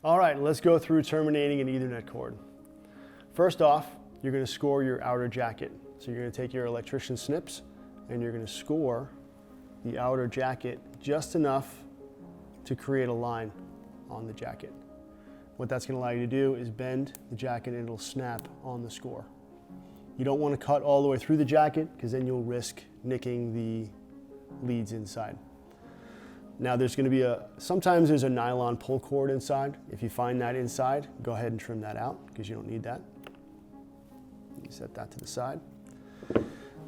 All right, let's go through terminating an Ethernet cord. First off, you're going to score your outer jacket. So you're going to take your electrician snips and you're going to score the outer jacket just enough to create a line on the jacket. What that's going to allow you to do is bend the jacket and it'll snap on the score. You don't want to cut all the way through the jacket because then you'll risk nicking the leads inside. Now there's going to be sometimes there's a nylon pull cord inside. If you find that inside, go ahead and trim that out because you don't need that. You set that to the side.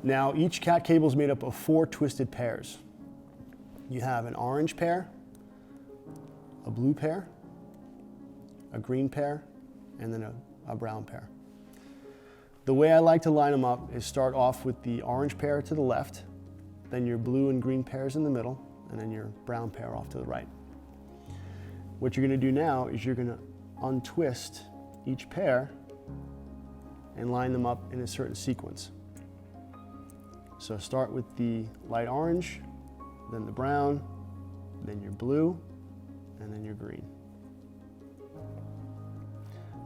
Now each cat cable is made up of 4 twisted pairs. You have an orange pair, a blue pair, a green pair, and then a brown pair. The way I like to line them up is start off with the orange pair to the left, then your blue and green pairs in the middle, and then your brown pair off to the right. What you're going to do now is you're going to untwist each pair and line them up in a certain sequence. So start with the light orange, then the brown, then your blue, and then your green.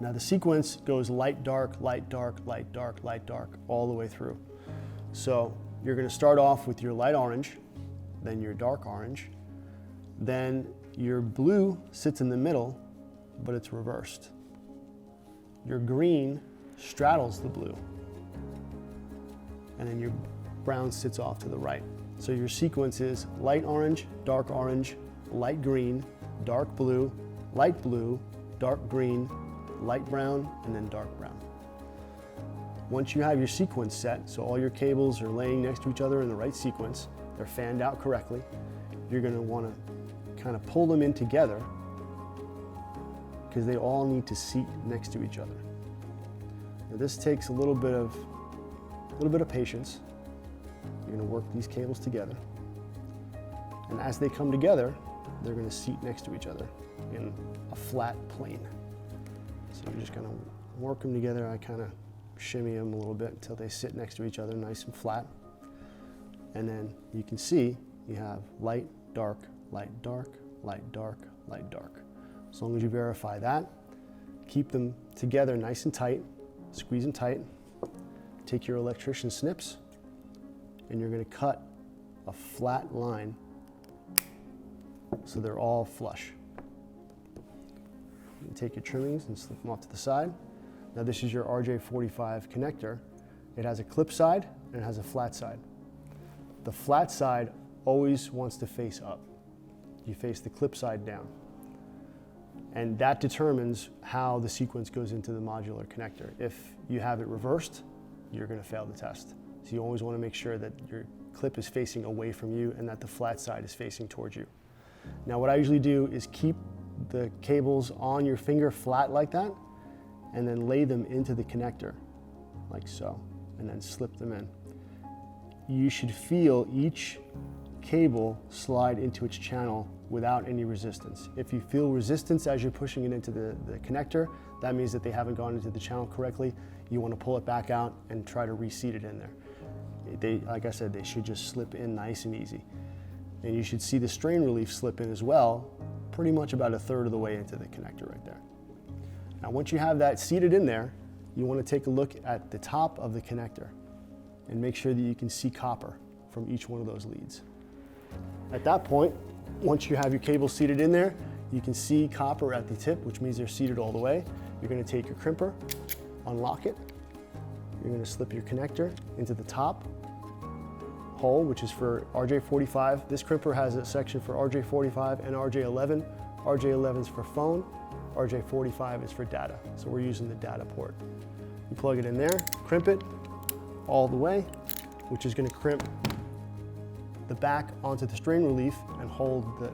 Now the sequence goes light, dark, light, dark, light, dark, light, dark, all the way through. So you're going to start off with your light orange, then your dark orange, then your blue sits in the middle, but it's reversed. Your green straddles the blue, and then your brown sits off to the right. So your sequence is light orange, light green, dark blue, dark green, light brown, and then dark brown. Once you have your sequence set, so all your cables are laying next to each other in the right sequence, they're fanned out correctly, you're going to want to kind of pull them in together because they all need to seat next to each other. Now this takes a little bit of patience. You're going to work these cables together, and as they come together, they're going to seat next to each other in a flat plane. So you're just going to work them together. I kind of shimmy them a little bit until they sit next to each other nice and flat. And then you can see you have light, dark, light, dark, light, dark, light, dark. As long as you verify that, keep them together nice and tight, squeeze them tight, take your electrician snips, and you're going to cut a flat line so they're all flush. You take your trimmings and slip them off to the side. Now this is your Rj45 connector. It has a clip side and it has a flat side. The flat side always wants to face up. You face the clip side down. And that determines how the sequence goes into the modular connector. If you have it reversed, you're going to fail the test. So you always want to make sure that your clip is facing away from you and that the flat side is facing towards you. Now what I usually do is keep the cables on your finger flat like that and then lay them into the connector like so and then slip them in. You should feel each cable slide into its channel without any resistance. If you feel resistance as you're pushing it into the connector, that means that they haven't gone into the channel correctly. You want to pull it back out and try to reseat it in there. Like I said, they should just slip in nice and easy. And you should see the strain relief slip in as well, pretty much about 1/3 of the way into the connector right there. Now once you have that seated in there, you want to take a look at the top of the connector and make sure that you can see copper from each one of those leads. At that point, once you have your cable seated in there, you can see copper at the tip, which means they're seated all the way. You're going to take your crimper, unlock it. You're going to slip your connector into the top hole, which is for Rj45. This crimper has a section for Rj45 and Rj11. Rj11 is for phone, Rj45 is for data. So we're using the data port. You plug it in there, crimp it all the way, which is going to crimp the back onto the strain relief and hold the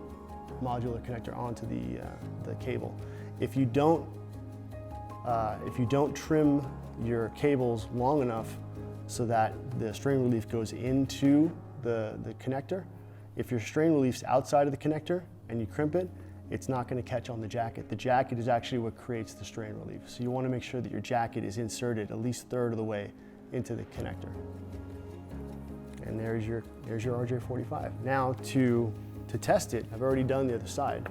modular connector onto the cable. If you don't trim your cables long enough so that the strain relief goes into the connector, if your strain relief's outside of the connector and you crimp it, it's not going to catch on the jacket. The jacket is actually what creates the strain relief. So you want to make sure that your jacket is inserted at least 1/3 of the way into the connector. And there's your Rj45. Now to test it, I've already done the other side.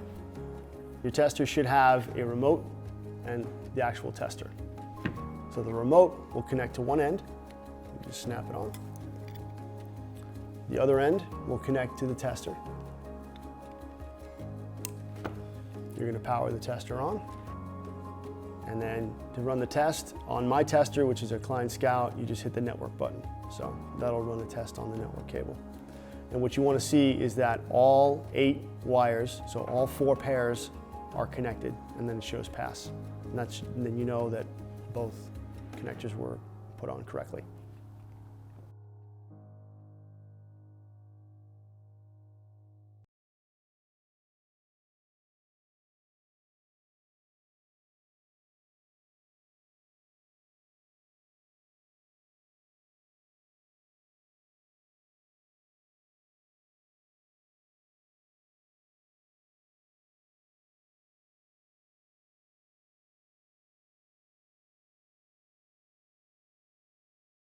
Your tester should have a remote and the actual tester. So the remote will connect to one end, you just snap it on. The other end will connect to the tester. You're going to power the tester on. And then to run the test, on my tester, which is a Client Scout, you just hit the network button. So that'll run the test on the network cable. And what you want to see is that all 8 wires, so all 4 pairs are connected, and then it shows pass. And then you know that both connectors were put on correctly.